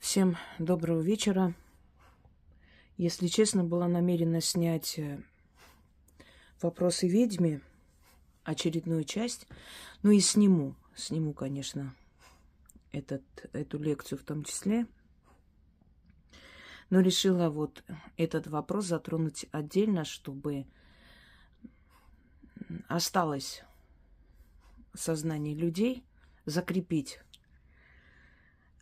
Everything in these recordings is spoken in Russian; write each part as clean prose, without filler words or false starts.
Всем доброго вечера. Если честно, была намерена снять «Вопросы ведьме», очередную часть. Ну и сниму, конечно, эту лекцию в том числе. Но решила вот этот вопрос затронуть отдельно, чтобы осталось в сознании людей, закрепить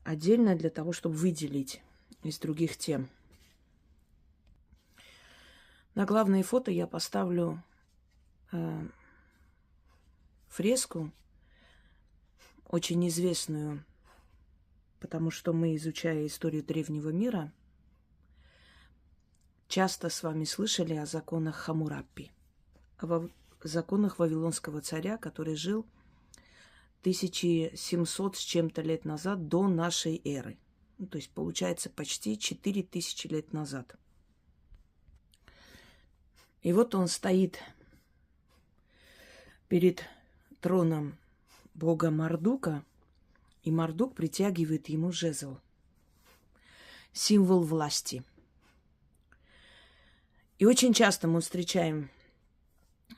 отдельно для того, чтобы выделить из других тем. На главное фото я поставлю фреску, очень известную, потому что мы, изучая историю древнего мира, часто с вами слышали о законах Хаммурапи, о законах вавилонского царя, который жил 1700 с чем-то лет назад до нашей эры. То есть, получается, почти 4000 лет назад. И вот он стоит перед троном бога Мардука, и Мардук притягивает ему жезл, символ власти. И очень часто мы встречаем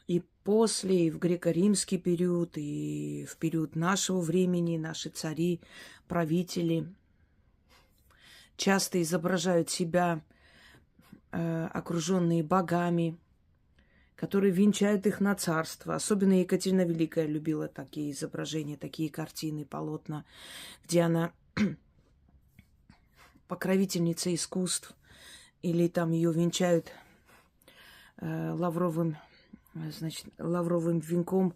и после, и в греко-римский период, и в период нашего времени наши цари, правители часто изображают себя окруженные богами, которые венчают их на царство. Особенно Екатерина Великая любила такие изображения, такие картины, полотна, где она покровительница искусств, или там ее венчают лавровым венком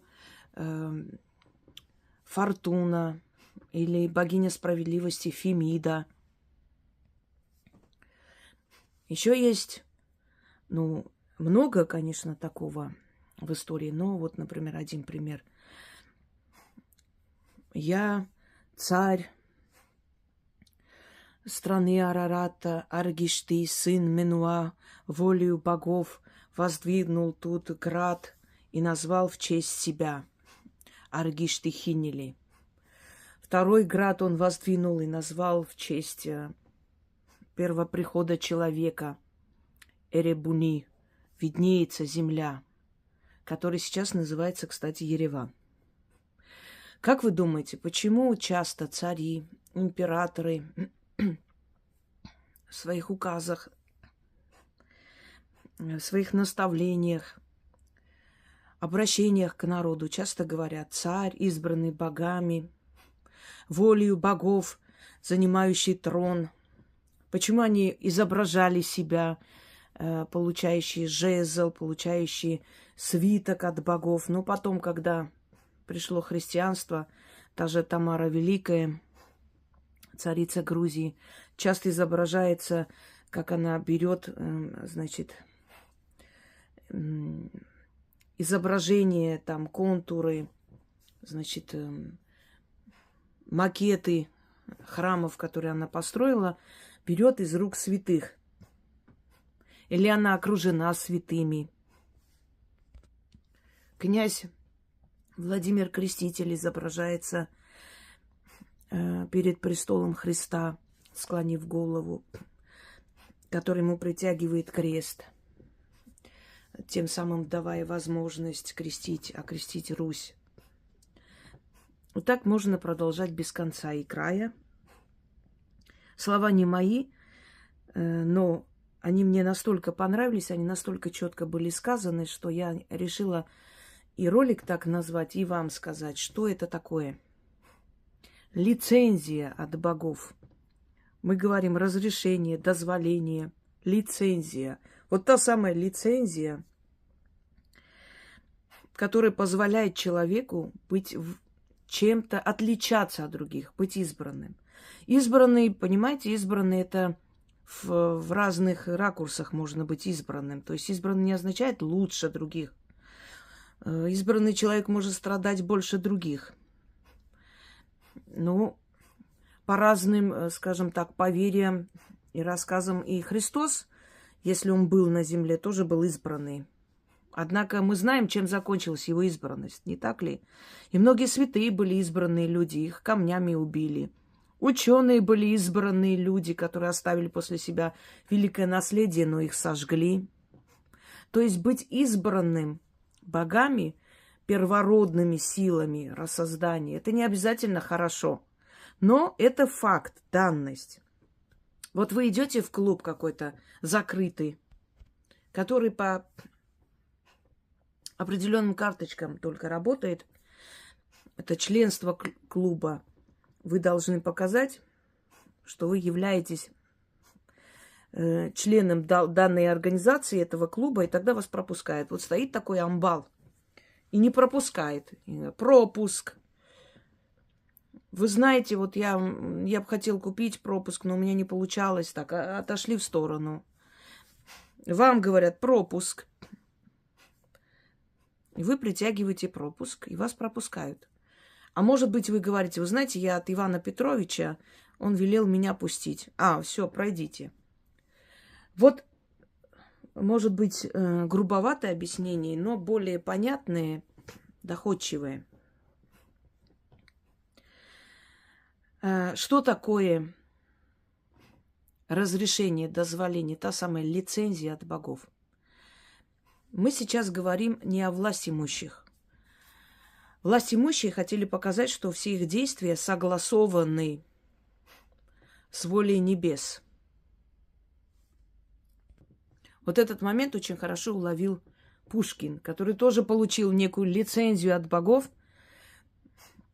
Фортуна или богиня справедливости Фемида. Еще есть, много, конечно, такого в истории, но вот, например, один пример. Я царь страны Арарата, Аргишты, сын Менуа, волею богов воздвигнул тут град и назвал в честь себя Аргишты Хинили. Второй град он воздвинул и назвал в честь первоприхода человека Эребуни, виднеется земля, который сейчас называется, кстати, Ереван. Как вы думаете, почему часто цари, императоры в своих указах, в своих наставлениях, обращениях к народу часто говорят: царь, избранный богами, волею богов, занимающий трон? Почему они изображали себя, получающие жезл, получающие свиток от богов? Но потом, когда пришло христианство, та же Тамара Великая, царица Грузии, часто изображается, как она берет, изображение, там, контуры, макеты храмов, которые она построила, берет из рук святых. Или она окружена святыми. Князь Владимир Креститель изображается перед престолом Христа, склонив голову, который ему притягивает крест, тем самым давая возможность окрестить Русь. Вот так можно продолжать без конца и края. Слова не мои, но они мне настолько понравились, они настолько четко были сказаны, что я решила и ролик так назвать, и вам сказать, что это такое. Лицензия от богов. Мы говорим разрешение, дозволение, лицензия. Вот та самая лицензия, которая позволяет человеку быть чем-то, отличаться от других, быть избранным. Избранный, понимаете, избранный — это в разных ракурсах можно быть избранным. То есть избранный не означает лучше других. Избранный человек может страдать больше других. По разным, скажем так, поверьям и рассказам, и Христос, если он был на земле, тоже был избранный. Однако мы знаем, чем закончилась его избранность, не так ли? И многие святые были избранные люди, их камнями убили. Ученые были избранные люди, которые оставили после себя великое наследие, но их сожгли. То есть быть избранным богами, первородными силами рассоздания, это не обязательно хорошо. Но это факт, данность. Вот вы идете в клуб какой-то закрытый, который по определенным карточкам только работает. Это членство клуба. Вы должны показать, что вы являетесь членом данной организации, этого клуба, и тогда вас пропускают. Вот стоит такой амбал и не пропускает. Пропуск. Вы знаете, вот я бы хотел купить пропуск, но у меня не получалось так. Отошли в сторону. Вам говорят пропуск. И вы притягиваете пропуск, и вас пропускают. А может быть, вы говорите, вы знаете, я от Ивана Петровича, он велел меня пустить. Все, пройдите. Вот, может быть, грубоватое объяснение, но более понятное, доходчивое. Что такое разрешение, дозволение, та самая лицензия от богов? Мы сейчас говорим не о власть имущих. Власть имущие хотели показать, что все их действия согласованы с волей небес. Вот этот момент очень хорошо уловил Пушкин, который тоже получил некую лицензию от богов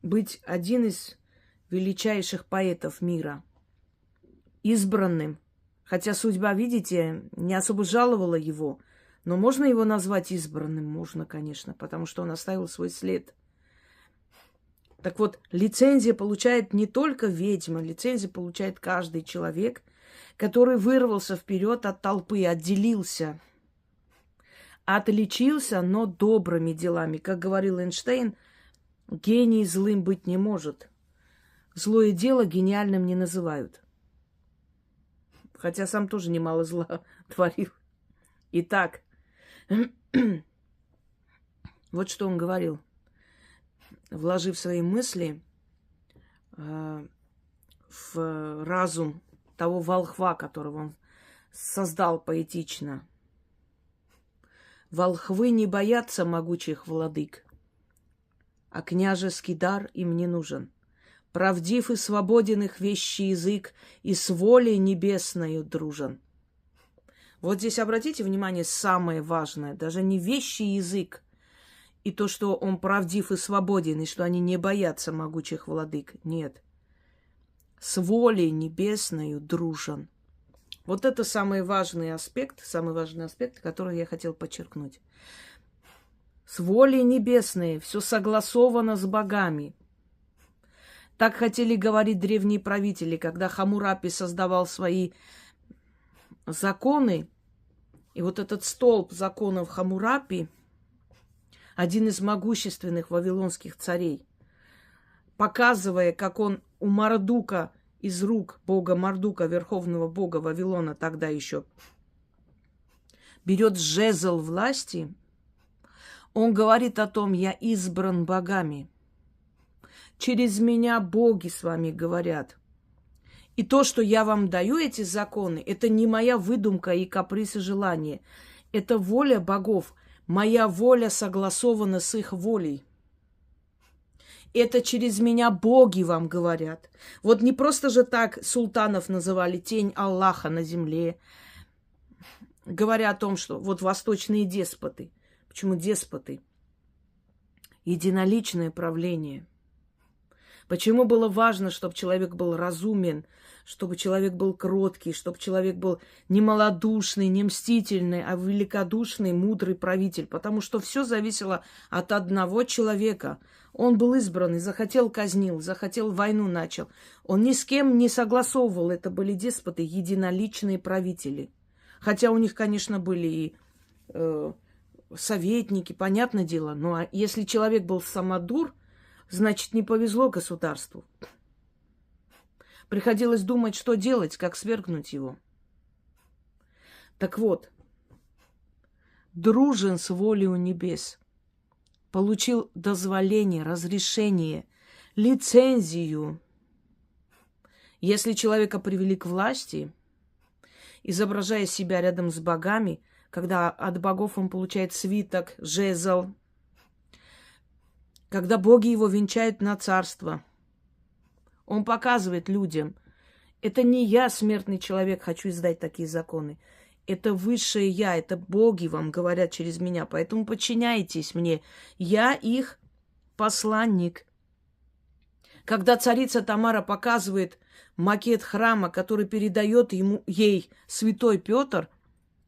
быть один из величайших поэтов мира, избранным. Хотя судьба, видите, не особо жаловала его, но можно его назвать избранным? Можно, конечно, потому что он оставил свой след. Так вот, лицензия получает не только ведьма, лицензию получает каждый человек, который вырвался вперед от толпы, отделился, отличился, но добрыми делами. Как говорил Эйнштейн, гений злым быть не может. Злое дело гениальным не называют. Хотя сам тоже немало зла творил. Итак, вот что он говорил, вложив свои мысли в разум того волхва, которого он создал поэтично. Волхвы не боятся могучих владык, а княжеский дар им не нужен. Правдив и свободен их вещий язык, и с волей небесною дружен. Вот здесь обратите внимание, самое важное, даже не вещий язык, и то, что он правдив и свободен, и что они не боятся могучих владык. Нет. С волей небесною дружен. Вот это самый важный аспект, который я хотел подчеркнуть. С волей небесной, все согласовано с богами. Так хотели говорить древние правители, когда Хаммурапи создавал свои законы. И вот этот столб законов Хаммурапи, один из могущественных вавилонских царей, показывая, как он у Мардука из рук бога Мардука, верховного бога Вавилона тогда еще, берет жезл власти, он говорит о том, я избран богами. Через меня боги с вами говорят. И то, что я вам даю, эти законы, это не моя выдумка и каприз и желание. Это воля богов. Моя воля согласована с их волей. Это через меня боги вам говорят. Вот не просто же так султанов называли тень Аллаха на земле, говоря о том, что вот восточные деспоты. Почему деспоты? Единоличное правление. Почему было важно, чтобы человек был разумен, чтобы человек был кроткий, чтобы человек был не малодушный, не мстительный, а великодушный, мудрый правитель? Потому что все зависело от одного человека. Он был избранный, захотел — казнил, захотел — войну начал. Он ни с кем не согласовывал. Это были деспоты, единоличные правители. Хотя у них, конечно, были и советники, понятное дело. Но если человек был самодур, значит, не повезло государству. Приходилось думать, что делать, как свергнуть его. Так вот, дружен с волею небес. Получил дозволение, разрешение, лицензию Если человека привели к власти, изображая себя рядом с богами, когда от богов он получает свиток, жезл, когда боги его венчают на царство, он показывает людям, это не я, смертный человек, хочу издать такие законы. Это высшее я, это боги вам говорят через меня, поэтому подчиняйтесь мне. Я их посланник. Когда царица Тамара показывает макет храма, который передает ей святой Петр,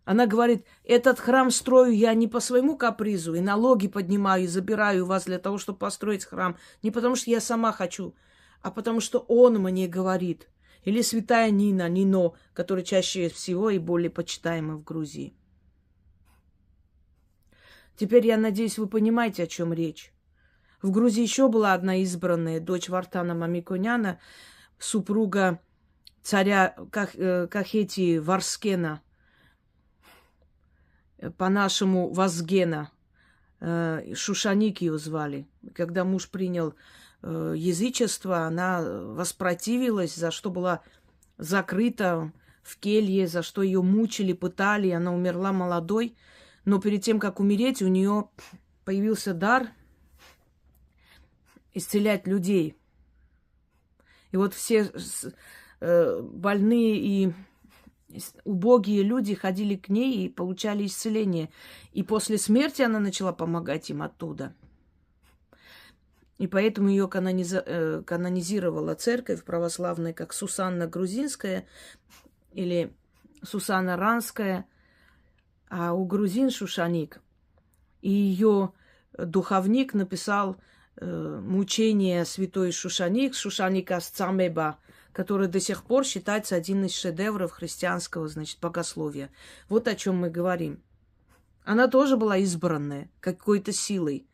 она говорит, этот храм строю я не по своему капризу, и налоги поднимаю, и забираю вас для того, чтобы построить храм. Не потому, что я сама хочу, а потому, что он мне говорит. Или святая Нина, Нино, которая чаще всего и более почитаема в Грузии. Теперь, я надеюсь, вы понимаете, о чем речь. В Грузии еще была одна избранная, дочь Вартана Мамиконяна, супруга царя Кахетии Варскена, по-нашему Вазгена. Шушаник ее звали. Когда муж принял язычество, она воспротивилась, за что была закрыта в келье, за что ее мучили, пытали. Она умерла молодой. Но перед тем, как умереть, у нее появился дар исцелять людей. И вот все больные и убогие люди ходили к ней и получали исцеление. И после смерти она начала помогать им оттуда. И поэтому ее канонизировала церковь православная, как Сусанна Грузинская или Сусанна Ранская, а у грузин Шушаник. И ее духовник написал мучение святой Шушаник, Шушаника Сцамеба, который до сих пор считается один из шедевров христианского, значит, богословия. Вот о чем мы говорим. Она тоже была избранная какой-то силой.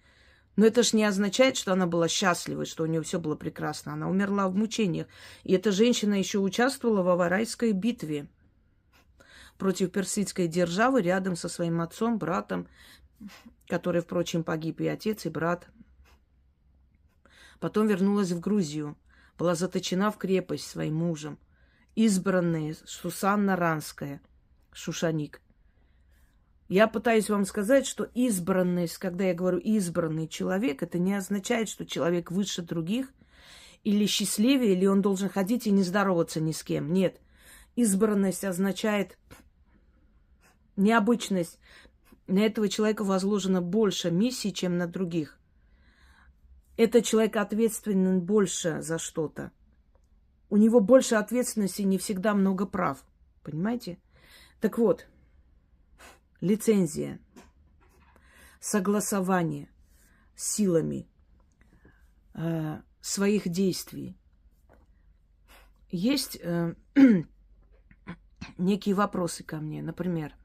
Но это ж не означает, что она была счастлива, что у нее все было прекрасно. Она умерла в мучениях. И эта женщина еще участвовала в Аварайской битве против персидской державы рядом со своим отцом, братом, который, впрочем, погиб, и отец, и брат. Потом вернулась в Грузию. Была заточена в крепость своим мужем. Избранная Сусанна Ранская, Шушаник. Я пытаюсь вам сказать, что избранность, когда я говорю избранный человек, это не означает, что человек выше других или счастливее, или он должен ходить и не здороваться ни с кем. Нет. Избранность означает необычность. На этого человека возложено больше миссий, чем на других. Этот человек ответственен больше за что-то. У него больше ответственности, не всегда много прав. Понимаете? Так вот, лицензия, согласование с силами своих действий. Есть некие вопросы ко мне. Например,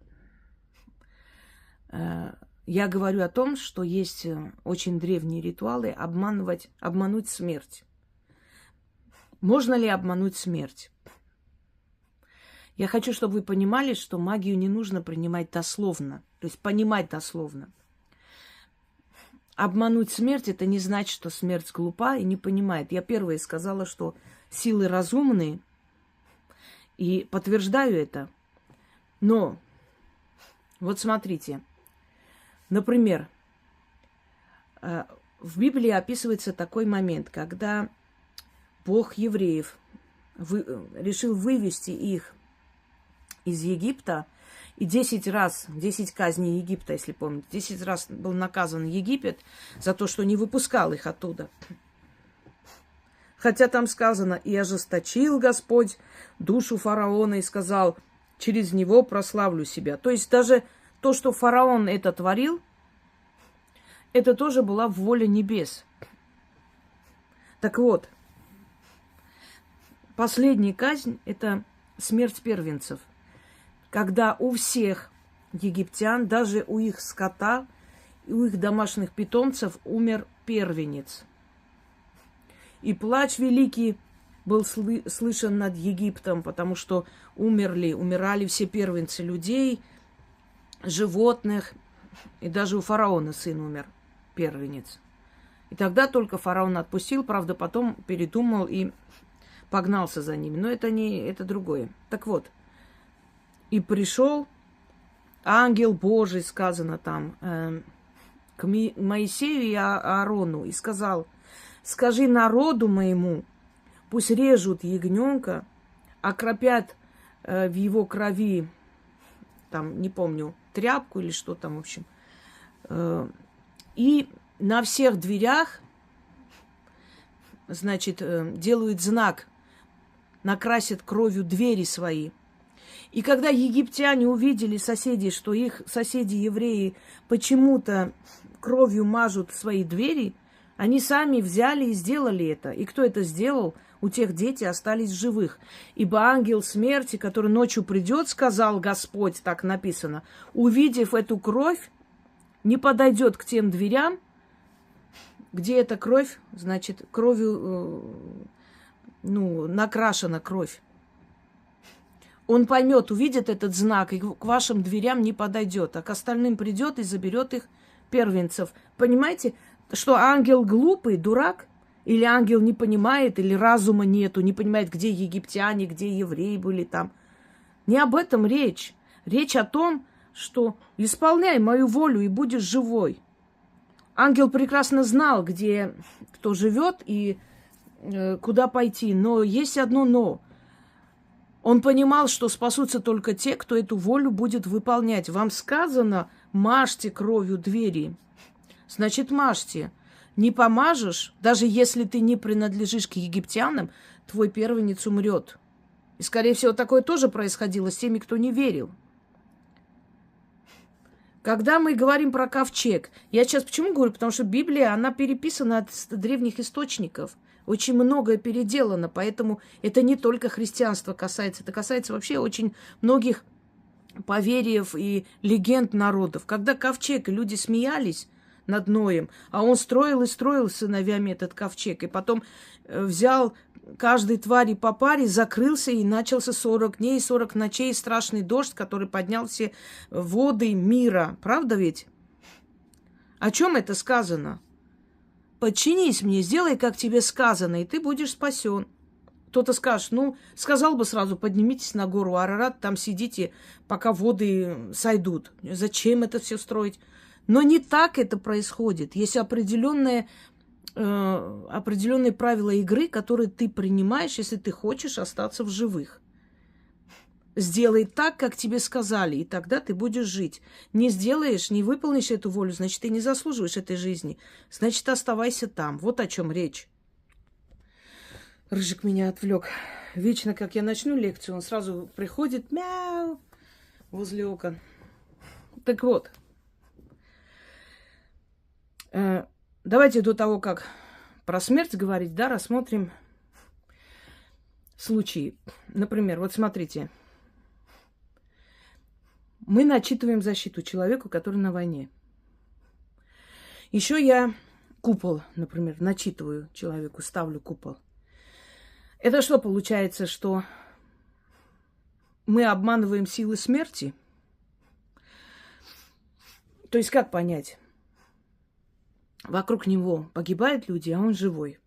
я говорю о том, что есть очень древние ритуалы обмануть смерть. Можно ли обмануть смерть? Я хочу, чтобы вы понимали, что магию не нужно принимать дословно, то есть понимать дословно. Обмануть смерть – это не значит, что смерть глупа и не понимает. Я первая сказала, что силы разумные, и подтверждаю это. Но вот смотрите, например, в Библии описывается такой момент, когда Бог евреев решил вывести их из Египта, и 10 казней Египта, если помните, 10 раз был наказан Египет за то, что не выпускал их оттуда. Хотя там сказано, и ожесточил Господь душу фараона и сказал, через него прославлю себя. То есть даже то, что фараон это творил, это тоже была воля небес. Так вот, последняя казнь – это смерть первенцев. Когда у всех египтян, даже у их скота, у их домашних питомцев умер первенец. И плач великий был слышен над Египтом, потому что умирали все первенцы людей, животных, и даже у фараона сын умер, первенец. И тогда только фараон отпустил, правда, потом передумал и погнался за ними. Но это не, это другое. Так вот, и пришел ангел Божий, сказано там, к Моисею и Аарону, и сказал: скажи народу моему, пусть режут ягненка, окропят в его крови, там, не помню, тряпку или что там, в общем. И на всех дверях, значит, делают знак, накрасят кровью двери свои. И когда египтяне увидели соседей, что их соседи-евреи почему-то кровью мажут свои двери, они сами взяли и сделали это. И кто это сделал? У тех дети остались живых. Ибо ангел смерти, который ночью придет, сказал Господь, так написано, увидев эту кровь, не подойдет к тем дверям, где эта кровь, значит, кровью, накрашена кровь. Он поймет, увидит этот знак, и к вашим дверям не подойдет, а к остальным придет и заберет их первенцев. Понимаете, что ангел глупый, дурак? Или ангел не понимает, или разума нету, не понимает, где египтяне, где евреи были там. Не об этом речь. Речь о том, что исполняй мою волю и будешь живой. Ангел прекрасно знал, где кто живет и куда пойти. Но есть одно но. Он понимал, что спасутся только те, кто эту волю будет выполнять. Вам сказано, мажьте кровью двери. Значит, мажьте. Не помажешь, даже если ты не принадлежишь к египтянам, твой первенец умрет. И, скорее всего, такое тоже происходило с теми, кто не верил. Когда мы говорим про ковчег, я сейчас почему говорю? Потому что Библия, она переписана от древних источников. Очень многое переделано, поэтому это не только христианство касается, это касается вообще очень многих поверьев и легенд народов. Когда ковчег, и люди смеялись над Ноем, а он строил и строил с сыновьями этот ковчег, и потом взял каждой твари по паре, закрылся, и начался 40 дней, 40 ночей, страшный дождь, который поднял все воды мира. Правда ведь? О чем это сказано? Подчинись мне, сделай, как тебе сказано, и ты будешь спасен. Кто-то скажет, сказал бы сразу, поднимитесь на гору Арарат, там сидите, пока воды сойдут. Зачем это все строить? Но не так это происходит. Есть определенные правила игры, которые ты принимаешь, если ты хочешь остаться в живых. Сделай так, как тебе сказали, и тогда ты будешь жить. Не сделаешь, не выполнишь эту волю, значит, ты не заслуживаешь этой жизни. Значит, оставайся там. Вот о чем речь. Рыжик меня отвлек. Вечно, как я начну лекцию, он сразу приходит, мяу, возле окон. Так вот. Давайте до того, как про смерть говорить, рассмотрим случаи. Например, вот смотрите. Мы начитываем защиту человеку, который на войне. Еще я купол, например, начитываю человеку, ставлю купол. Это что получается, что мы обманываем силы смерти? То есть как понять? Вокруг него погибают люди, а он живой.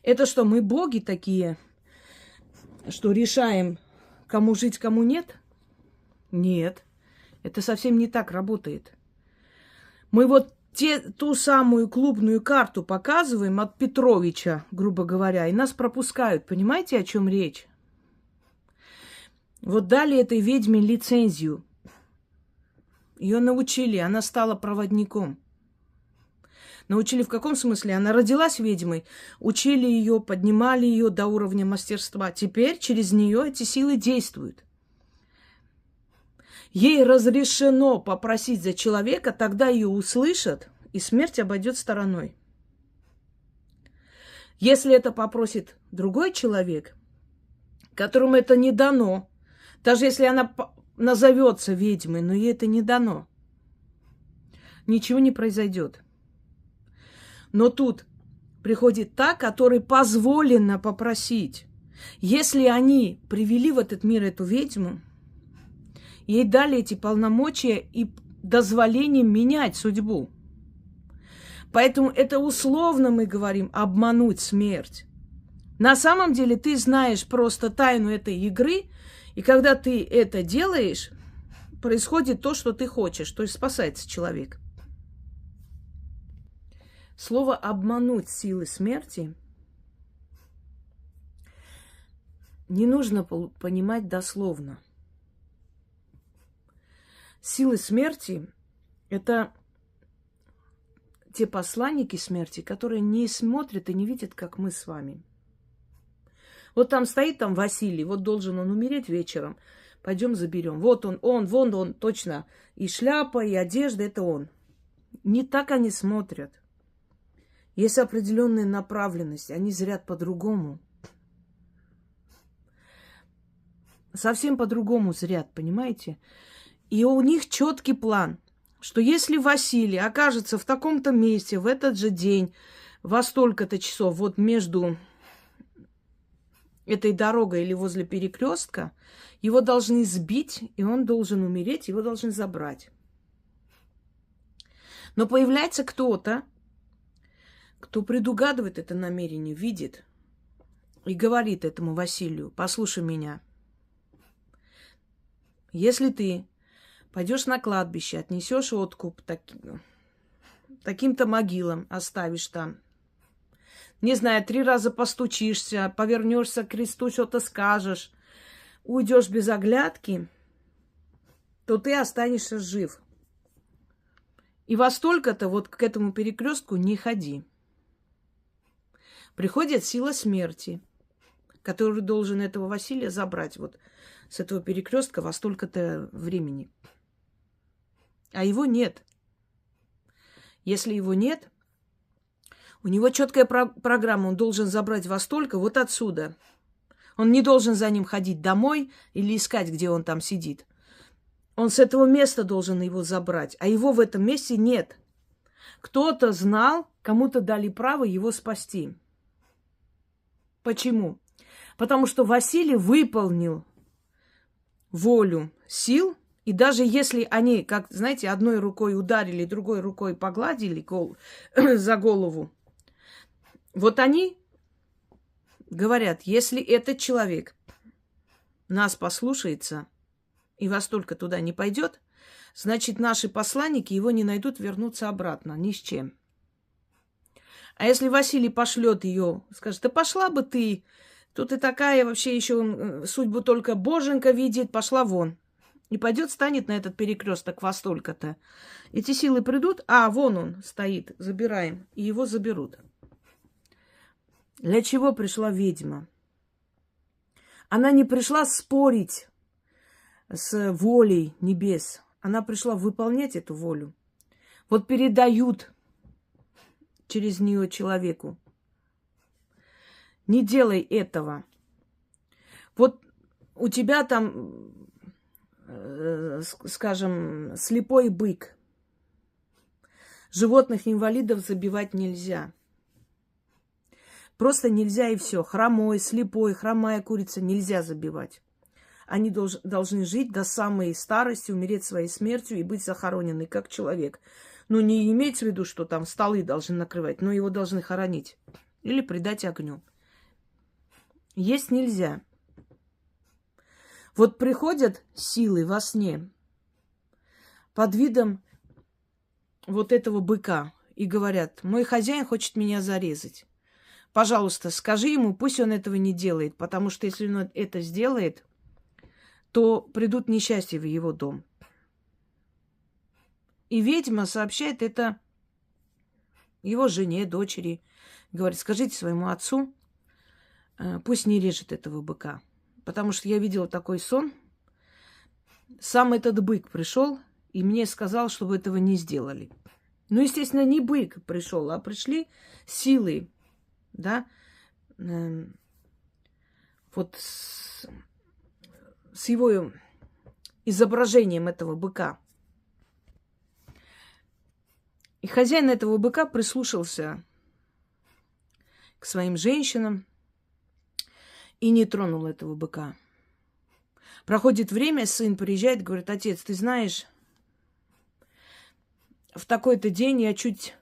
Это что, мы боги такие, что решаем, кому жить, кому нет? Нет, это совсем не так работает. Мы вот ту самую клубную карту показываем от Петровича, грубо говоря, и нас пропускают. Понимаете, о чем речь? Вот дали этой ведьме лицензию. Ее научили, она стала проводником. Научили в каком смысле? Она родилась ведьмой, учили ее, поднимали ее до уровня мастерства. Теперь через нее эти силы действуют. Ей разрешено попросить за человека, тогда ее услышат, и смерть обойдет стороной. Если это попросит другой человек, которому это не дано, даже если она назовется ведьмой, но ей это не дано, ничего не произойдет. Но тут приходит та, которой позволено попросить. Если они привели в этот мир эту ведьму, ей дали эти полномочия и дозволение менять судьбу. Поэтому это условно мы говорим обмануть смерть. На самом деле ты знаешь просто тайну этой игры, и когда ты это делаешь, происходит то, что ты хочешь, то есть спасается человек. Слово «обмануть» силы смерти не нужно понимать дословно. Силы смерти – это те посланники смерти, которые не смотрят и не видят, как мы с вами. Вот там стоит там Василий, вот должен он умереть вечером. Пойдем заберем. Вот он, вон он, точно. И шляпа, и одежда – это он. Не так они смотрят. Есть определенная направленность, они зрят по-другому. Совсем по-другому зрят, понимаете? И у них четкий план, что если Василий окажется в таком-то месте в этот же день, во столько-то часов, вот между этой дорогой или возле перекрестка, его должны сбить, и он должен умереть, его должны забрать. Но появляется кто-то, кто предугадывает это намерение, видит и говорит этому Василию: послушай меня, если ты пойдешь на кладбище, отнесешь откуп таким-то могилам, оставишь там, не знаю, 3 раза постучишься, повернешься к кресту, что-то скажешь, уйдешь без оглядки, то ты останешься жив. И во столько-то вот к этому перекрестку не ходи. Приходит сила смерти, который должен этого Василия забрать вот с этого перекрестка во столько-то времени. А его нет. Если его нет, у него четкая программа, он должен забрать во столько вот отсюда. Он не должен за ним ходить домой или искать, где он там сидит. Он с этого места должен его забрать, а его в этом месте нет. Кто-то знал, кому-то дали право его спасти. Почему? Потому что Василий выполнил волю сил, и даже если они, как, знаете, одной рукой ударили, другой рукой погладили за голову, вот они говорят, если этот человек нас послушается и во столько туда не пойдет, значит, наши посланники его не найдут вернуться обратно ни с чем. А если Василий пошлет ее, скажет: да пошла бы ты, тут и такая вообще еще судьбу только Боженька видит, пошла вон. И пойдет, станет на этот перекресток во столько-то. Эти силы придут, а вон он стоит, забираем, и его заберут. Для чего пришла ведьма? Она не пришла спорить с волей небес. Она пришла выполнять эту волю. Вот передают через нее человеку. Не делай этого. Вот у тебя там, скажем, слепой бык. Животных-инвалидов забивать нельзя. Просто нельзя и все. Хромой, слепой, хромая курица нельзя забивать. Они должны жить до самой старости, умереть своей смертью и быть захоронены как человек. Ну, не имеется в виду, что там столы должны накрывать, но его должны хоронить или предать огню. Есть нельзя. Вот приходят силы во сне под видом вот этого быка и говорят: мой хозяин хочет меня зарезать. Пожалуйста, скажи ему, пусть он этого не делает, потому что если он это сделает, то придут несчастья в его дом. И ведьма сообщает это его жене, дочери. Говорит: скажите своему отцу, пусть не режет этого быка. Потому что я видела такой сон. Сам этот бык пришел и мне сказал, чтобы этого не сделали. Ну, естественно, не бык пришел, а пришли силы, да, вот с его изображением этого быка. И хозяин этого быка прислушался к своим женщинам и не тронул этого быка. Проходит время, сын приезжает, говорит: отец, ты знаешь, в такой-то день я чуть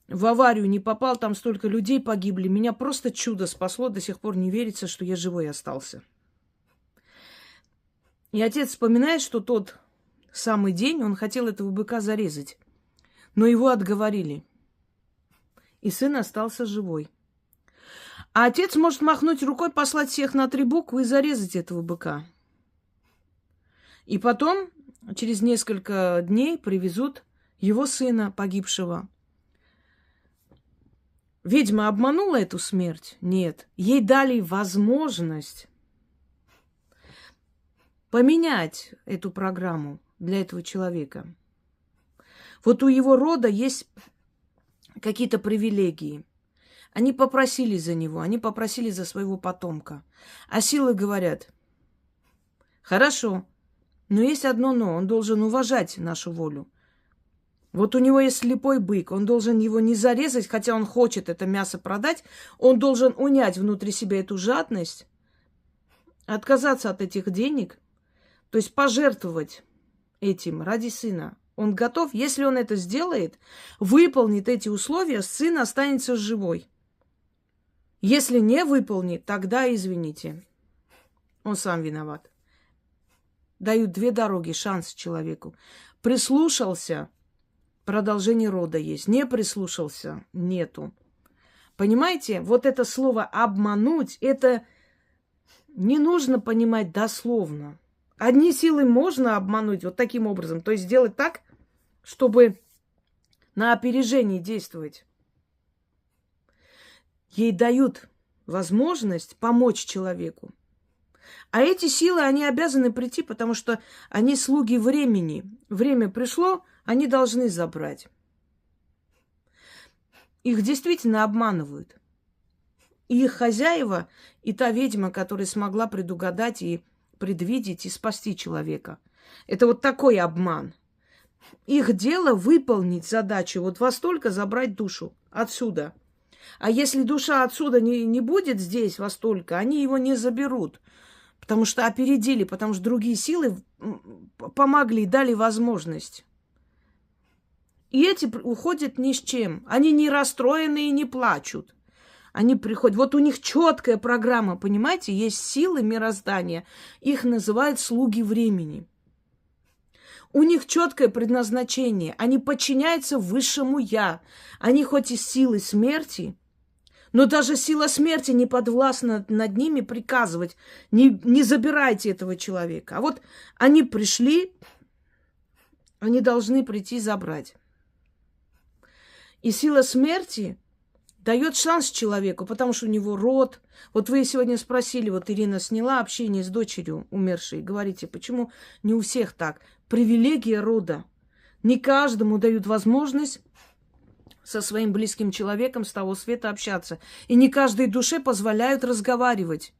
в аварию не попал, там столько людей погибли. Меня просто чудо спасло, до сих пор не верится, что я живой остался. И отец вспоминает, что тот самый день он хотел этого быка зарезать, но его отговорили. И сын остался живой. А отец может махнуть рукой, послать всех на 3 буквы и зарезать этого быка. И потом, через несколько дней, привезут его сына погибшего. Ведьма обманула эту смерть? Нет. Ей дали возможность поменять эту программу для этого человека. Вот у его рода есть какие-то привилегии. Они попросили за него, они попросили за своего потомка. А силы говорят, хорошо, но есть одно но, он должен уважать нашу волю. Вот у него есть слепой бык, он должен его не зарезать, хотя он хочет это мясо продать, он должен унять внутри себя эту жадность, отказаться от этих денег, то есть пожертвовать этим ради сына. Он готов, если он это сделает, выполнит эти условия, сын останется живой. Если не выполнит, тогда извините, он сам виноват. Дают 2 дороги, шанс человеку. Прислушался, продолжение рода есть. Не прислушался, нету. Понимаете, вот это слово «обмануть», это не нужно понимать дословно. Одни силы можно обмануть вот таким образом, то есть сделать так, чтобы на опережение действовать. Ей дают возможность помочь человеку. А эти силы, они обязаны прийти, потому что они слуги времени. Время пришло, они должны забрать. Их действительно обманывают. И их хозяева, и та ведьма, которая смогла предугадать и предвидеть, и спасти человека. Это вот такой обман. Их дело выполнить задачу, вот во столько забрать душу отсюда. А если душа отсюда не будет здесь во столько, они его не заберут. Потому что опередили, потому что другие силы помогли, дали возможность. И эти уходят ни с чем. Они не расстроены и не плачут. Они приходят. Вот у них четкая программа, понимаете? Есть силы мироздания. Их называют слуги времени. У них четкое предназначение. Они подчиняются высшему Я. Они хоть и силы смерти, но даже сила смерти не подвластна над ними приказывать. Не забирайте этого человека. А вот они пришли, они должны прийти забрать. И сила смерти дает шанс человеку, потому что у него род. Вот вы сегодня спросили, вот Ирина сняла общение с дочерью умершей. Говорите, почему не у всех так? Привилегия рода. Не каждому дают возможность со своим близким человеком с того света общаться. И не каждой душе позволяют разговаривать.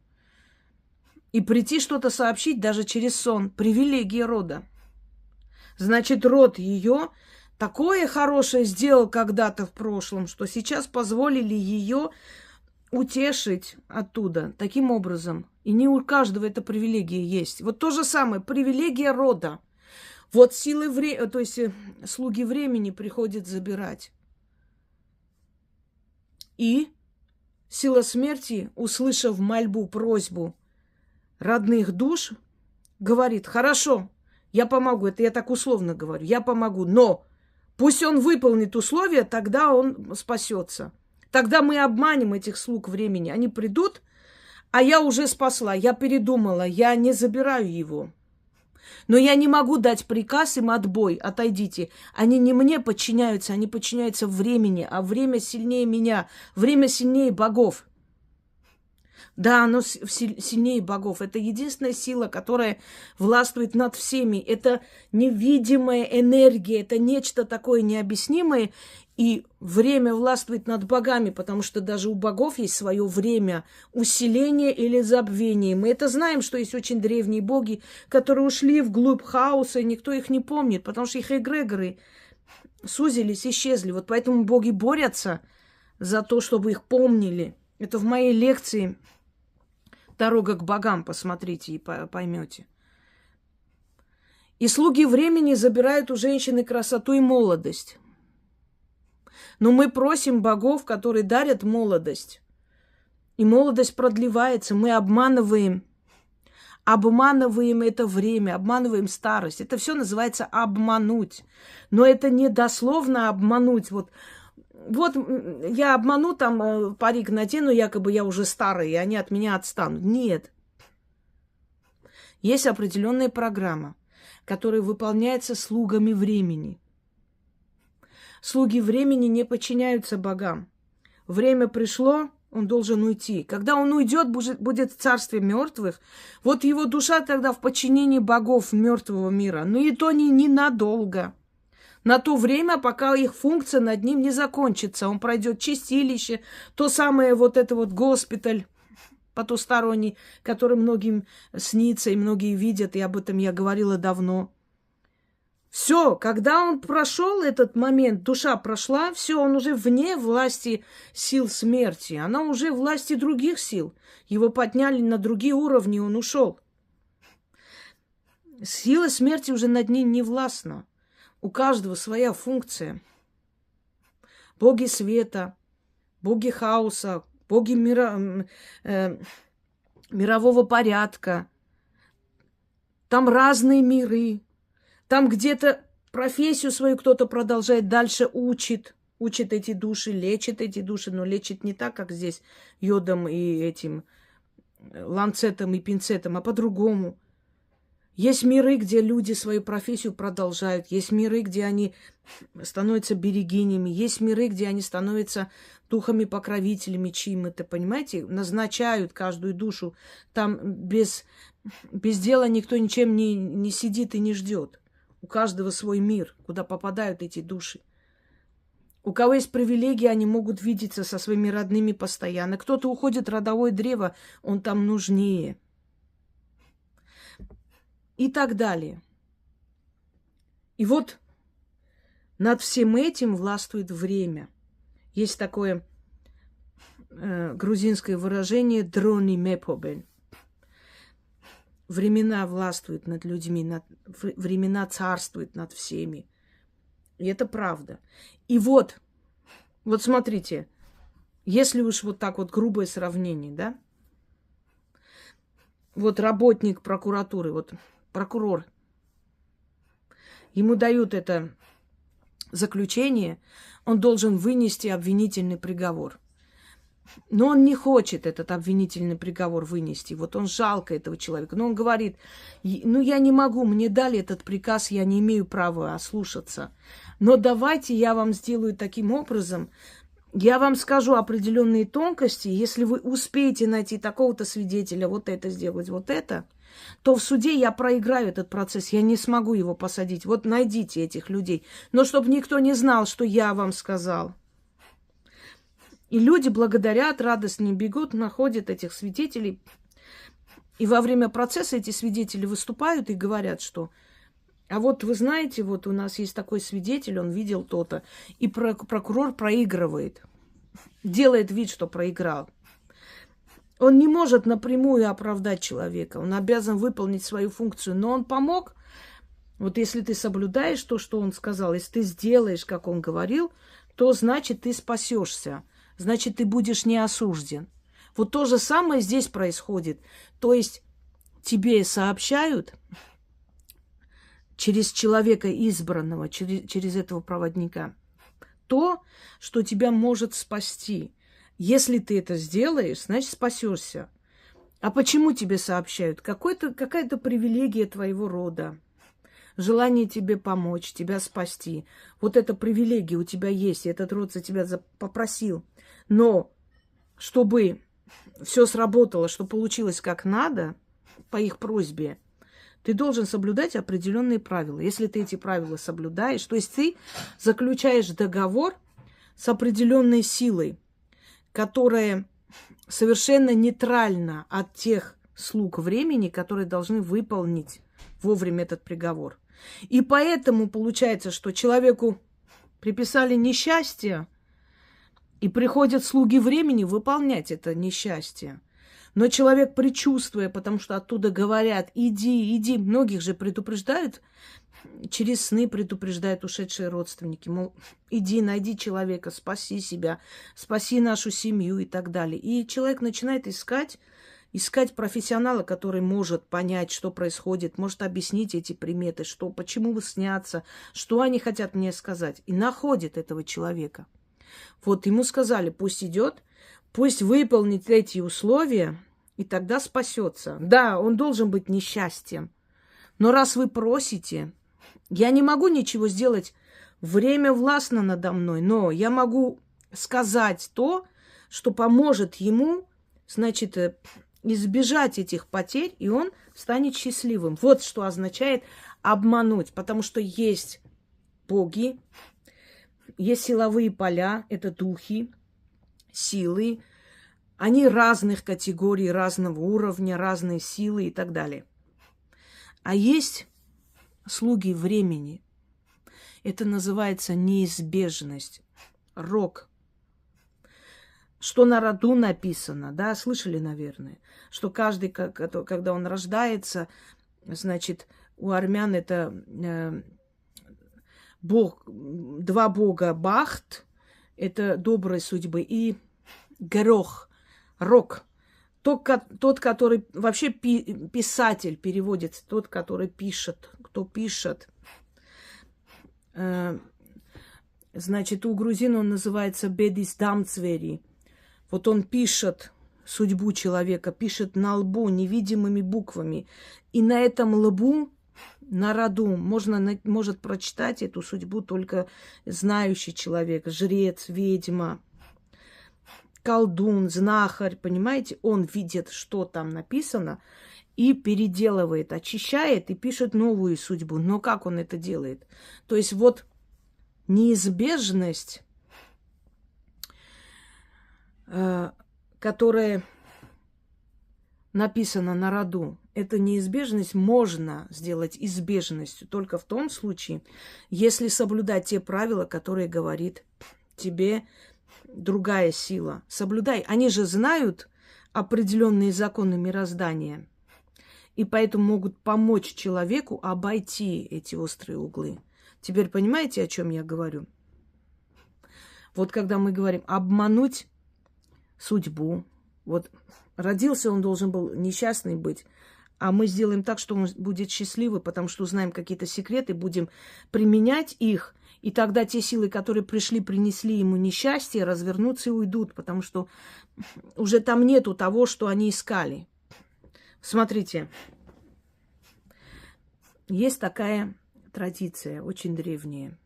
И прийти что-то сообщить даже через сон. Привилегия рода. Значит, род ее такое хорошее сделал когда-то в прошлом, что сейчас позволили ее утешить оттуда таким образом. И не у каждого эта привилегия есть. Вот то же самое, привилегия рода. Вот силы то есть слуги времени приходят забирать. И сила смерти, услышав мольбу, просьбу родных душ, говорит, хорошо, я помогу, это я так условно говорю, я помогу, но пусть он выполнит условия, тогда он спасется. Тогда мы обманем этих слуг времени. Они придут, а я уже спасла, я передумала, я не забираю его. Но я не могу дать приказ им отбой, отойдите. Они не мне подчиняются, они подчиняются времени, а время сильнее меня, время сильнее богов. Да, оно сильнее богов. Это единственная сила, которая властвует над всеми. Это невидимая энергия, это нечто такое необъяснимое. И время властвует над богами, потому что даже у богов есть свое время усиления или забвения. Мы это знаем, что есть очень древние боги, которые ушли вглубь хаоса, и никто их не помнит, потому что их эгрегоры сузились, исчезли. Вот поэтому боги борются за то, чтобы их помнили. Это в моей лекции «Дорога к богам», посмотрите и поймете. И слуги времени забирают у женщины красоту и молодость. Но мы просим богов, которые дарят молодость. И молодость продлевается. Мы обманываем это время, обманываем старость. Это все называется обмануть. Но это не дословно обмануть. Вот я обману, там парик надену, якобы я уже старый, и они от меня отстанут. Нет. Есть определенная программа, которая выполняется слугами времени. Слуги времени не подчиняются богам. Время пришло, он должен уйти. Когда он уйдет, будет в царстве мертвых. Вот его душа тогда в подчинении богов мертвого мира. Но и то ненадолго. На то время, пока их функция над ним не закончится. Он пройдет чистилище, то самое вот это вот госпиталь потусторонний, который многим снится и многие видят, и об этом я говорила давно. Все, когда он прошел этот момент, душа прошла, все, он уже вне власти сил смерти. Она уже в власти других сил. Его подняли на другие уровни, он ушел. Сила смерти уже над ним не властна. У каждого своя функция. Боги света, боги хаоса, боги мирового порядка. Там разные миры. Там где-то профессию свою кто-то продолжает, дальше учит эти души, лечит эти души, но лечит не так, как здесь йодом и этим ланцетом и пинцетом, а по-другому. Есть миры, где люди свою профессию продолжают, есть миры, где они становятся берегинями, есть миры, где они становятся духами-покровителями чьими-то, понимаете, назначают каждую душу. Там без дела никто ничем не сидит и не ждет. У каждого свой мир, куда попадают эти души. У кого есть привилегии, они могут видеться со своими родными постоянно. Кто-то уходит в родовое древо, он там нужнее. И так далее. И вот над всем этим властвует время. Есть такое грузинское выражение «дрони мепобен». Времена властвуют над людьми, времена царствуют над всеми. И это правда. И вот смотрите, если уж вот так вот грубое сравнение, да? Вот работник прокуратуры, вот прокурор, ему дают это заключение, он должен вынести обвинительный приговор. Но он не хочет этот обвинительный приговор вынести. Вот он жалко этого человека. Но он говорит, ну я не могу, мне дали этот приказ, я не имею права ослушаться. Но давайте я вам сделаю таким образом, я вам скажу определенные тонкости. Если вы успеете найти такого-то свидетеля, вот это сделать, вот это, то в суде я проиграю этот процесс, я не смогу его посадить. Вот найдите этих людей. Но чтобы никто не знал, что я вам сказал. И люди благодарят, радостно бегут, находят этих свидетелей. И во время процесса эти свидетели выступают и говорят, что а вот вы знаете, вот у нас есть такой свидетель, он видел то-то. И прокурор проигрывает, делает вид, что проиграл. Он не может напрямую оправдать человека, он обязан выполнить свою функцию, но он помог. Вот если ты соблюдаешь то, что он сказал, если ты сделаешь, как он говорил, то значит ты спасешься. Значит, ты будешь не осужден. Вот то же самое здесь происходит. То есть тебе сообщают через человека избранного, через этого проводника, то, что тебя может спасти. Если ты это сделаешь, значит, спасешься. А почему тебе сообщают? Какая-то привилегия твоего рода. Желание тебе помочь, тебя спасти. Вот эта привилегия у тебя есть, и этот род за тебя попросил. Но чтобы все сработало, что получилось как надо, по их просьбе, ты должен соблюдать определенные правила. Если ты эти правила соблюдаешь, то есть ты заключаешь договор с определенной силой, которая совершенно нейтральна от тех слуг времени, которые должны выполнить вовремя этот приговор. И поэтому получается, что человеку приписали несчастье, и приходят слуги времени выполнять это несчастье. Но человек, предчувствуя, потому что оттуда говорят, иди, многих же предупреждают через сны предупреждают ушедшие родственники. Мол, иди, найди человека, спаси себя, спаси нашу семью и так далее. И человек начинает искать профессионала, который может понять, что происходит, может объяснить эти приметы, что, почему снятся, что они хотят мне сказать. И находит этого человека. Вот ему сказали, пусть идет, пусть выполнит эти условия, и тогда спасется. Да, он должен быть несчастьем. Но раз вы просите, я не могу ничего сделать, время властно надо мной, но я могу сказать то, что поможет ему, значит, избежать этих потерь, и он станет счастливым. Вот что означает обмануть, потому что есть боги, есть силовые поля, это духи, силы, они разных категорий, разного уровня, разные силы и так далее. А есть слуги времени. Это называется неизбежность. Рок. Что на роду написано, да, слышали, наверное, что каждый, когда он рождается, значит, у армян это бог, два бога Бахт, это доброй судьбы, и Горох, рок. Тот, который вообще писатель переводится, тот, который пишет, кто пишет. Значит, у грузин он называется Бедис Дамцвери. Вот он пишет судьбу человека, пишет на лбу невидимыми буквами. И на этом лбу, на роду, может прочитать эту судьбу только знающий человек, жрец, ведьма, колдун, знахарь, понимаете? Он видит, что там написано, и переделывает, очищает и пишет новую судьбу. Но как он это делает? То есть вот неизбежность, которая написана на роду, эту неизбежность можно сделать избежностью только в том случае, если соблюдать те правила, которые говорит тебе другая сила. Соблюдай. Они же знают определенные законы мироздания, и поэтому могут помочь человеку обойти эти острые углы. Теперь понимаете, о чем я говорю? Вот когда мы говорим обмануть судьбу, вот родился он должен был несчастный быть, а мы сделаем так, что он будет счастливый, потому что узнаем какие-то секреты, будем применять их, и тогда те силы, которые пришли, принесли ему несчастье, развернутся и уйдут, потому что уже там нету того, что они искали. Смотрите, есть такая традиция, очень древняя,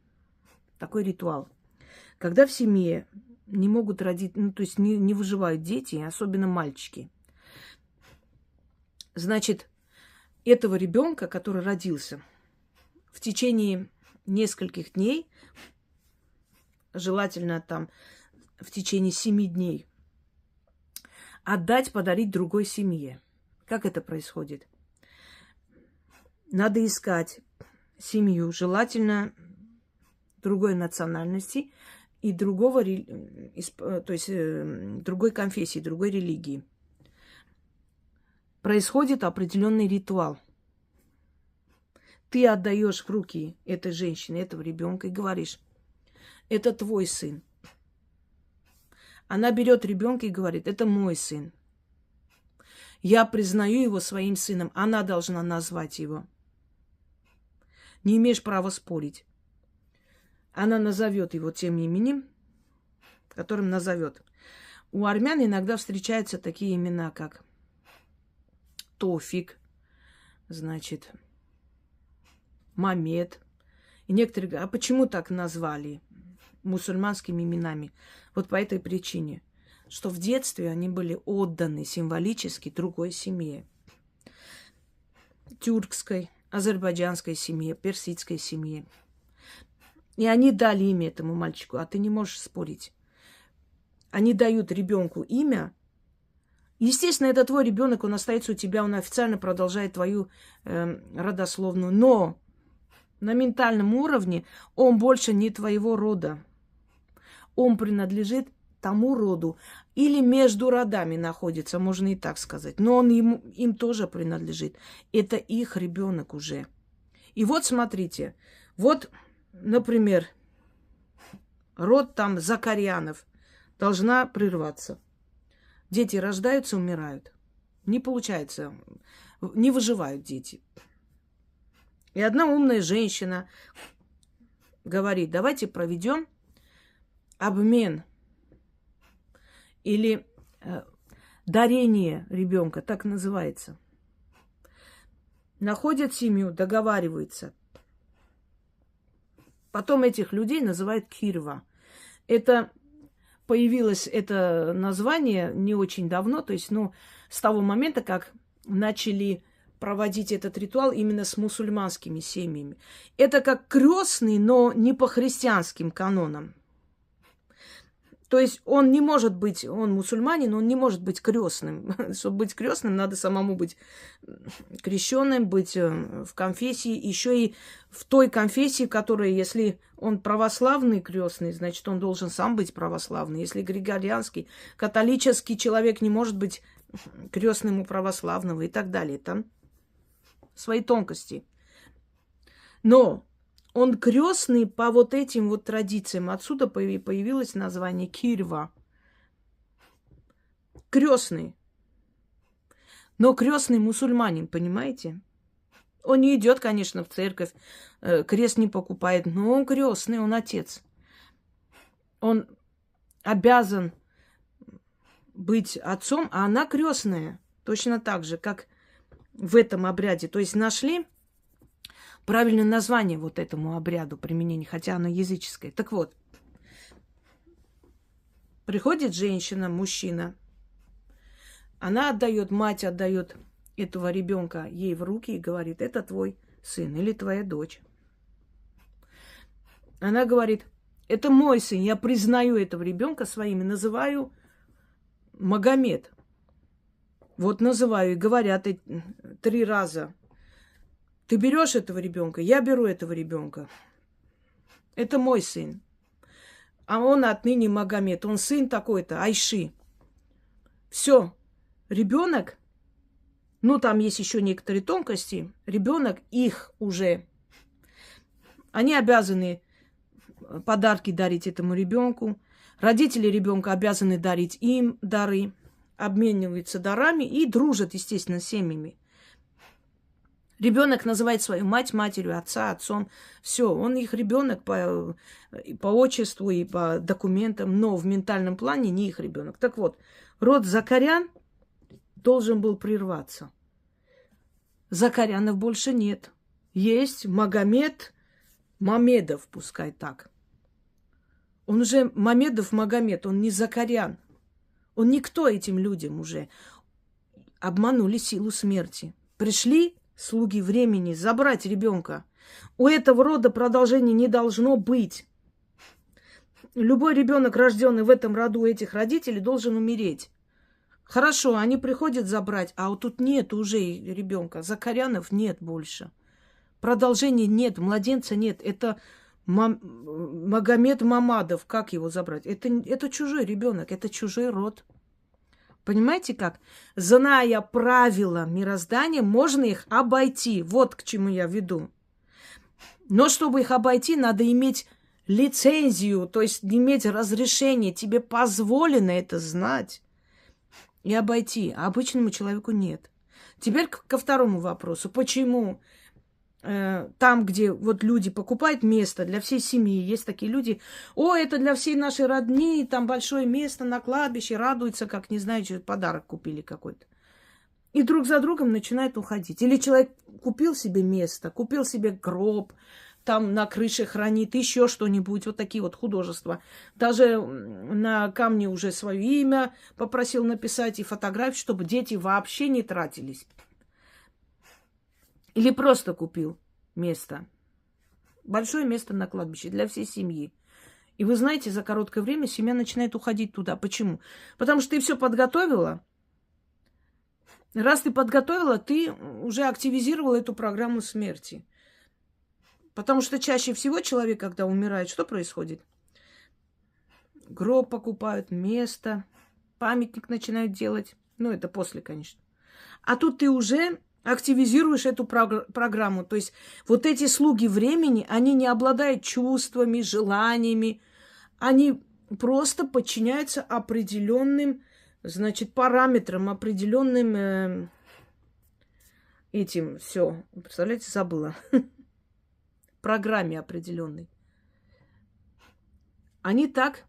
такой ритуал. Когда в семье не могут родить, ну, то есть не выживают дети, особенно мальчики, значит, этого ребенка, который родился, в течение нескольких дней, желательно там в течение 7 дней, отдать, подарить другой семье. Как это происходит? Надо искать семью, желательно другой национальности и другого, то есть другой конфессии, другой религии. Происходит определенный ритуал. Ты отдаешь в руки этой женщины, этого ребенка и говоришь: это твой сын. Она берет ребенка и говорит: это мой сын. Я признаю его своим сыном. Она должна назвать его. Не имеешь права спорить. Она назовет его тем именем, которым назовет. У армян иногда встречаются такие имена, как Тофик, значит, Мамед. И некоторые говорят: а почему так назвали мусульманскими именами? Вот по этой причине, что в детстве они были отданы символически другой семье. Тюркской, азербайджанской семье, персидской семье. И они дали имя этому мальчику, а ты не можешь спорить. Они дают ребенку имя. Естественно, это твой ребенок, он остается у тебя, он официально продолжает твою родословную. Но на ментальном уровне он больше не твоего рода. Он принадлежит тому роду. Или между родами находится, можно и так сказать. Но он им тоже принадлежит. Это их ребенок уже. И вот смотрите, вот, например, род там Закарьянов должна прерваться. Дети рождаются, умирают. Не получается, не выживают дети. И одна умная женщина говорит, давайте проведем обмен или дарение ребенка, так называется. Находят семью, договариваются. Потом этих людей называют кирва. Это появилось это название не очень давно, то есть, с того момента, как начали проводить этот ритуал именно с мусульманскими семьями. Это как крестный, но не по христианским канонам. То есть он не может быть, он мусульманин, он не может быть крестным. Чтобы быть крестным, надо самому быть крещенным, быть в конфессии, еще и в той конфессии, которая, если он православный крестный, значит, он должен сам быть православный. Если григорианский, католический человек не может быть крестным у православного и так далее. Там свои тонкости. Но он крестный по вот этим вот традициям. Отсюда появилось название кирва. Крестный. Но крестный мусульманин, понимаете? Он не идет, конечно, в церковь, крест не покупает, но он крестный, он отец. Он обязан быть отцом, а она крестная. Точно так же, как в этом обряде. То есть нашли правильное название вот этому обряду применения, хотя оно языческое. Так вот, приходит женщина, мужчина, она отдает, мать отдает этого ребенка ей в руки и говорит, это твой сын или твоя дочь. Она говорит, это мой сын, я признаю этого ребенка своим и называю Магомед. Вот называю и говорят 3 раза. Ты берешь этого ребенка, я беру этого ребенка. Это мой сын. А он отныне Магомед. Он сын такой-то, Айши. Все. Ребенок, там есть еще некоторые тонкости. Ребенок их уже. Они обязаны подарки дарить этому ребенку. Родители ребенка обязаны дарить им дары. Обмениваются дарами и дружат, естественно, с семьями. Ребенок называет свою мать матерью, отца отцом. Все, он их ребенок по отчеству и по документам, но в ментальном плане не их ребенок. Так вот, род Закарян должен был прерваться. Закарянов больше нет. Есть Магомед Мамедов, пускай так. Он уже Мамедов Магомед, он не Закарян. Он никто этим людям уже. Обманули силу смерти. Пришли слуги времени забрать ребенка. У этого рода продолжения не должно быть. Любой ребенок, рожденный в этом роду этих родителей, должен умереть. Хорошо, они приходят забрать, а вот тут нет уже ребенка. Закарянов нет больше. Продолжения нет, младенца нет. Это Магомед Мамадов. Как его забрать? Это чужой ребенок, это чужой род. Понимаете как? Зная правила мироздания, можно их обойти. Вот к чему я веду. Но чтобы их обойти, надо иметь лицензию, то есть иметь разрешение. Тебе позволено это знать и обойти. А обычному человеку нет. Теперь ко второму вопросу. Почему там, где вот люди покупают место для всей семьи, есть такие люди, это для всей нашей родни, там большое место на кладбище, радуются, как не знаю, что подарок купили какой-то. И друг за другом начинают уходить. Или человек купил себе место, купил себе гроб, там на крыше хранит еще что-нибудь, вот такие вот художества. Даже на камне уже свое имя попросил написать и фотографию, чтобы дети вообще не тратились. Или просто купил место. Большое место на кладбище для всей семьи. И вы знаете, за короткое время семья начинает уходить туда. Почему? Потому что ты все подготовила. Раз ты подготовила, ты уже активизировала эту программу смерти. Потому что чаще всего человек, когда умирает, что происходит? Гроб покупают, место, памятник начинают делать. Это после, конечно. А тут ты уже активизируешь эту программу. То есть вот эти слуги времени, они не обладают чувствами, желаниями. Они просто подчиняются определенным, значит, параметрам, определенным этим. Все, представляете, забыла. Программе определенной. Они так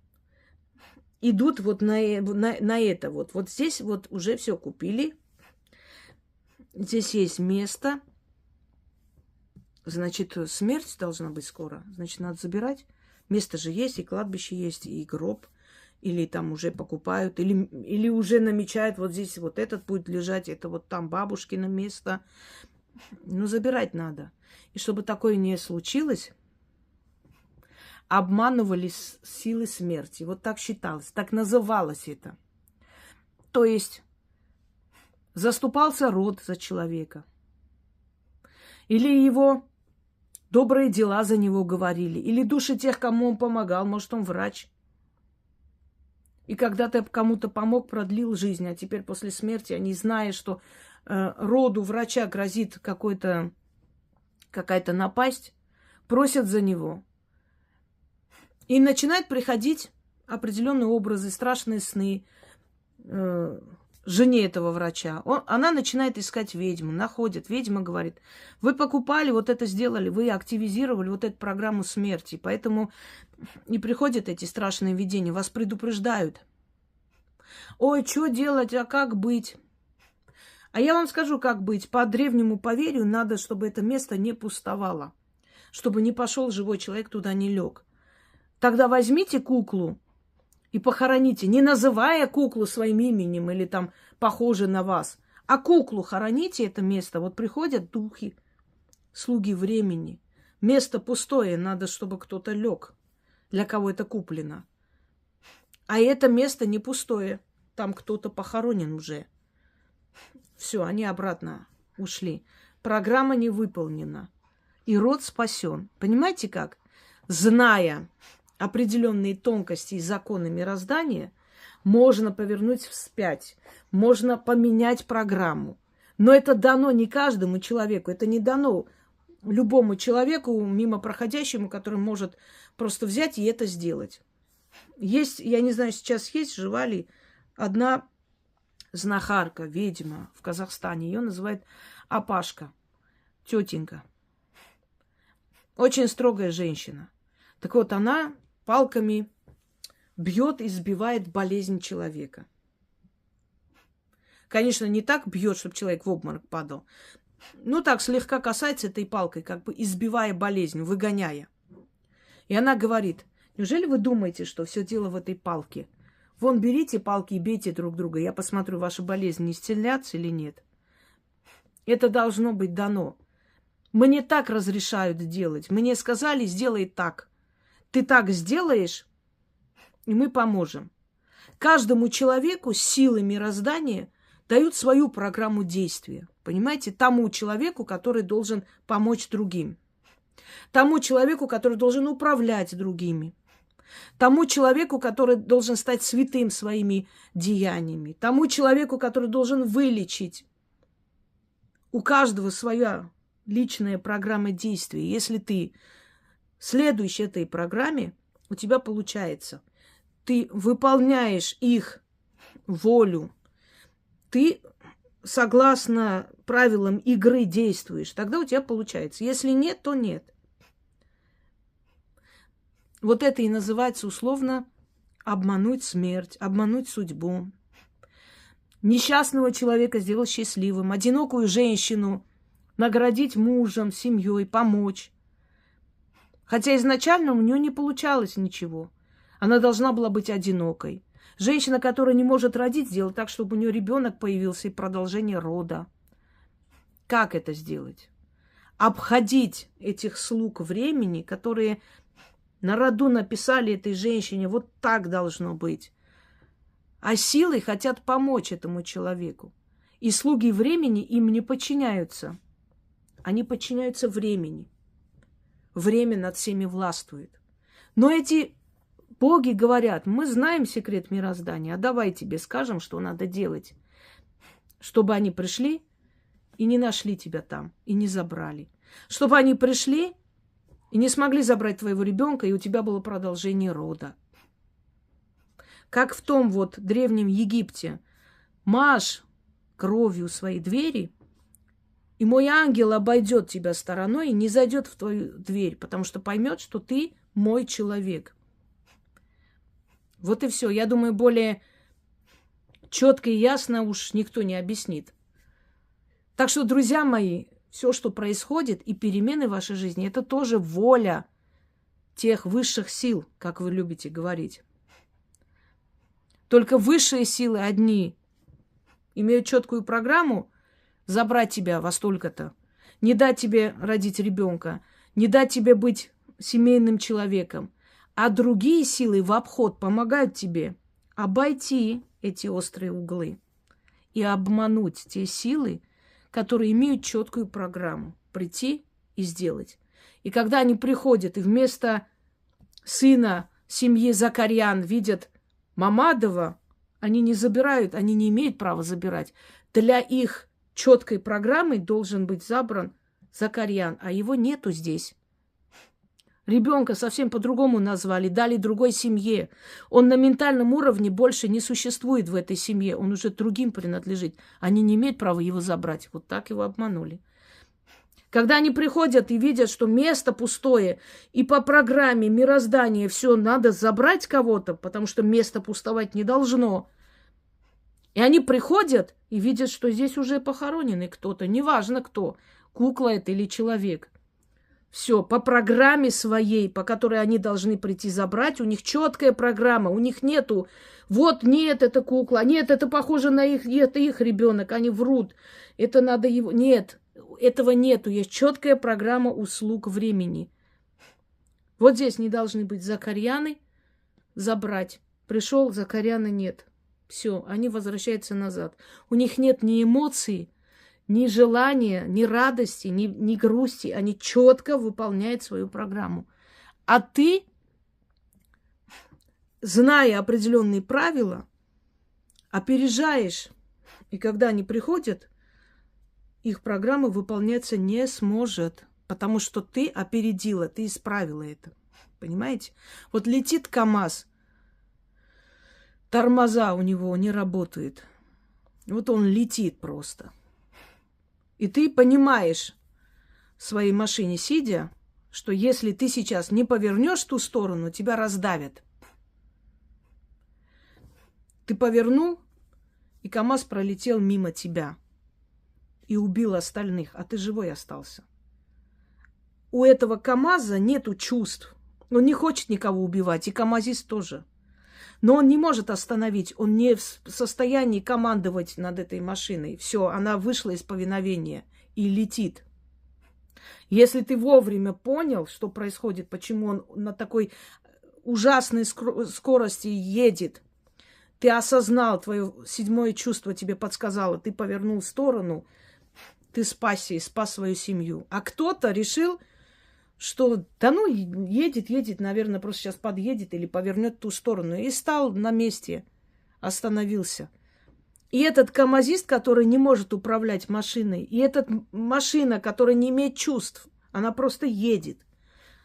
идут вот на это вот. Вот здесь вот уже все купили. Здесь есть место. Значит, смерть должна быть скоро. Значит, надо забирать. Место же есть, и кладбище есть, и гроб. Или там уже покупают, или уже намечают, вот здесь вот этот будет лежать, это вот там бабушкино место. Ну, забирать надо. И чтобы такое не случилось, обманывали силы смерти. Вот так считалось, так называлось это. То есть заступался род за человека. Или его добрые дела за него говорили. Или души тех, кому он помогал. Может, он врач. И когда ты кому-то помог, продлил жизнь, а теперь после смерти, они, зная, что роду врача грозит какая-то напасть, просят за него. И начинают приходить определенные образы, страшные сны жене этого врача. Она начинает искать ведьму, находит. Ведьма говорит, вы покупали, вот это сделали, вы активизировали вот эту программу смерти. Поэтому и приходят эти страшные видения, вас предупреждают. Ой, что делать, а как быть? А я вам скажу, как быть. По древнему поверью надо, чтобы это место не пустовало. Чтобы не пошел живой человек, туда не лег. Тогда возьмите куклу и похороните, не называя куклу своим именем или там похоже на вас, а куклу хороните, это место. Вот приходят духи, слуги времени. Место пустое, надо, чтобы кто-то лег, для кого это куплено. А это место не пустое, там кто-то похоронен уже. Все, они обратно ушли. Программа не выполнена. И род спасен. Понимаете как? Зная определенные тонкости и законы мироздания, можно повернуть вспять, можно поменять программу. Но это дано не каждому человеку, это не дано любому человеку, мимо проходящему, который может просто взять и это сделать. Есть, я не знаю, сейчас есть, жива ли, одна знахарка, ведьма в Казахстане. Ее называют Апашка, тетенька. Очень строгая женщина. Так вот, она палками бьет и сбивает болезнь человека. Конечно, не так бьет, чтобы человек в обморок падал. Ну, так, слегка касается этой палкой, как бы избивая болезнь, выгоняя. И она говорит, неужели вы думаете, что все дело в этой палке? Вон, берите палки и бейте друг друга. Я посмотрю, ваша болезнь не исцеляется или нет. Это должно быть дано. Мне так разрешают делать. Мне сказали, сделай так. Ты так сделаешь, и мы поможем. Каждому человеку силы мироздания дают свою программу действия. Понимаете? Тому человеку, который должен помочь другим. Тому человеку, который должен управлять другими. Тому человеку, который должен стать святым своими деяниями. Тому человеку, который должен вылечить. У каждого своя личная программа действий. Если ты следуешь этой программе, у тебя получается. Ты выполняешь их волю. Ты согласно правилам игры действуешь. Тогда у тебя получается. Если нет, то нет. Вот это и называется условно обмануть смерть, обмануть судьбу. Несчастного человека сделать счастливым, одинокую женщину наградить мужем, семьей, помочь. Хотя изначально у нее не получалось ничего. Она должна была быть одинокой. Женщина, которая не может родить, сделать так, чтобы у нее ребенок появился и продолжение рода. Как это сделать? Обходить этих слуг времени, которые на роду написали этой женщине, вот так должно быть. А силы хотят помочь этому человеку. И слуги времени им не подчиняются. Они подчиняются времени. Время над всеми властвует. Но эти боги говорят, мы знаем секрет мироздания, а давай тебе скажем, что надо делать, чтобы они пришли и не нашли тебя там, и не забрали. Чтобы они пришли и не смогли забрать твоего ребенка, и у тебя было продолжение рода. Как в том вот древнем Египте. Мажь кровью свои двери, и мой ангел обойдет тебя стороной и не зайдет в твою дверь, потому что поймет, что ты мой человек. Вот и все. Я думаю, более четко и ясно уж никто не объяснит. Так что, друзья мои, все, что происходит, и перемены в вашей жизни, это тоже воля тех высших сил, как вы любите говорить. Только высшие силы одни имеют четкую программу забрать тебя во столько-то, не дать тебе родить ребенка, не дать тебе быть семейным человеком. А другие силы в обход помогают тебе обойти эти острые углы и обмануть те силы, которые имеют четкую программу. Прийти и сделать. И когда они приходят и вместо сына семьи Закарьян видят Мамадова, они не забирают, они не имеют права забирать. Для их четкой программы должен быть забран Закарьян, а его нету здесь. Ребенка совсем по-другому назвали, дали другой семье. Он на ментальном уровне больше не существует в этой семье. Он уже другим принадлежит. Они не имеют права его забрать. Вот так его обманули. Когда они приходят и видят, что место пустое, и по программе мироздания все надо забрать кого-то, потому что место пустовать не должно. И они приходят и видят, что здесь уже похороненный кто-то. Неважно кто, кукла это или человек. Все, по программе своей, по которой они должны прийти забрать, у них четкая программа, у них нету, вот нет, это кукла, нет, это похоже на их, это их ребенок, они врут, это надо его, нет, этого нету, есть четкая программа услуг времени. Вот здесь не должны быть Закарьяны забрать, пришел, Закарьяна нет, все, они возвращаются назад, у них нет ни эмоций, ни желания, ни радости, ни грусти. Они четко выполняют свою программу. А ты, зная определенные правила, опережаешь. И когда они приходят, их программа выполняться не сможет. Потому что ты опередила, ты исправила это. Понимаете? Вот летит КамАЗ, тормоза у него не работают. Вот он летит просто. И ты понимаешь в своей машине сидя, что если ты сейчас не повернешь в ту сторону, тебя раздавят. Ты повернул, и КамАЗ пролетел мимо тебя и убил остальных, а ты живой остался. У этого КамАЗа нету чувств. Он не хочет никого убивать, и КамАЗист тоже. Но он не может остановить, он не в состоянии командовать над этой машиной. Все, она вышла из повиновения и летит. Если ты вовремя понял, что происходит, почему он на такой ужасной скорости едет, ты осознал, твое седьмое чувство тебе подсказало, ты повернул в сторону, ты спасся и спас свою семью. А кто-то решил, что да ну, едет, наверное, просто сейчас подъедет или повернет в ту сторону. И стал на месте, остановился. И этот КамАЗист, который не может управлять машиной, и эта машина, которая не имеет чувств, она просто едет.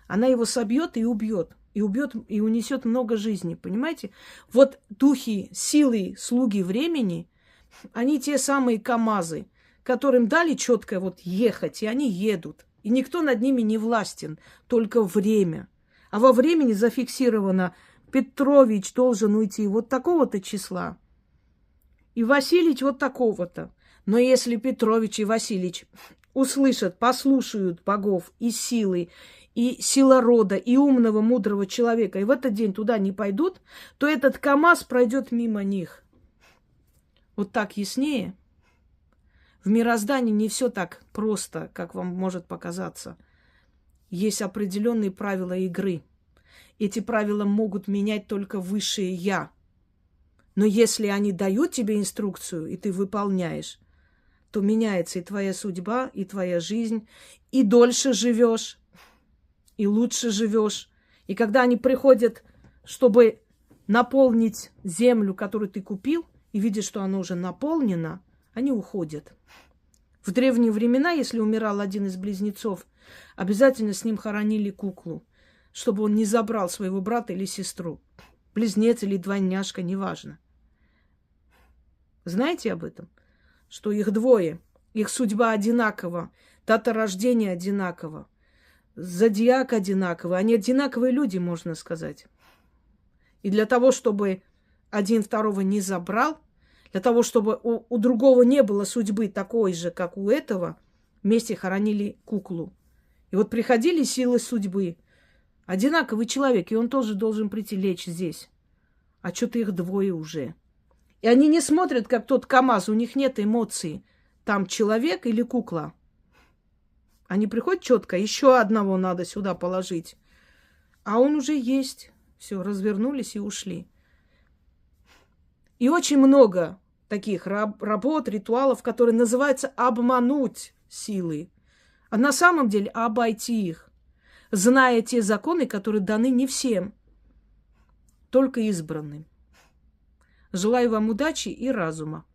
Она его собьет и убьет. И убьет, и унесет много жизней, понимаете? Вот духи, силы, слуги времени, они те самые КамАЗы, которым дали четко вот ехать, и они едут. И никто над ними не властен, только время. А во времени зафиксировано, Петрович должен уйти вот такого-то числа, и Васильич вот такого-то. Но если Петрович и Васильич услышат, послушают богов и силы, и сила рода, и умного, мудрого человека, и в этот день туда не пойдут, то этот КамАЗ пройдет мимо них. Вот так яснее? В мироздании не все так просто, как вам может показаться. Есть определенные правила игры. Эти правила могут менять только высшее Я. Но если они дают тебе инструкцию, и ты выполняешь, то меняется и твоя судьба, и твоя жизнь, и дольше живешь, и лучше живешь. И когда они приходят, чтобы наполнить землю, которую ты купил, и видишь, что она уже наполнена, они уходят. В древние времена, если умирал один из близнецов, обязательно с ним хоронили куклу, чтобы он не забрал своего брата или сестру. Близнец или двойняшка, неважно. Знаете об этом? Что их двое, их судьба одинакова, дата рождения одинакова, зодиак одинаковый, они одинаковые люди, можно сказать. И для того, чтобы один второго не забрал, для того, чтобы у другого не было судьбы такой же, как у этого, вместе хоронили куклу. И вот приходили силы судьбы. Одинаковый человек, и он тоже должен прийти лечь здесь. А что-то их двое уже. И они не смотрят, как тот КамАЗ, у них нет эмоций. Там человек или кукла. Они приходят четко, еще одного надо сюда положить. А он уже есть. Все, развернулись и ушли. И очень много таких работ, ритуалов, которые называются обмануть силы. А на самом деле обойти их, зная те законы, которые даны не всем, только избранным. Желаю вам удачи и разума.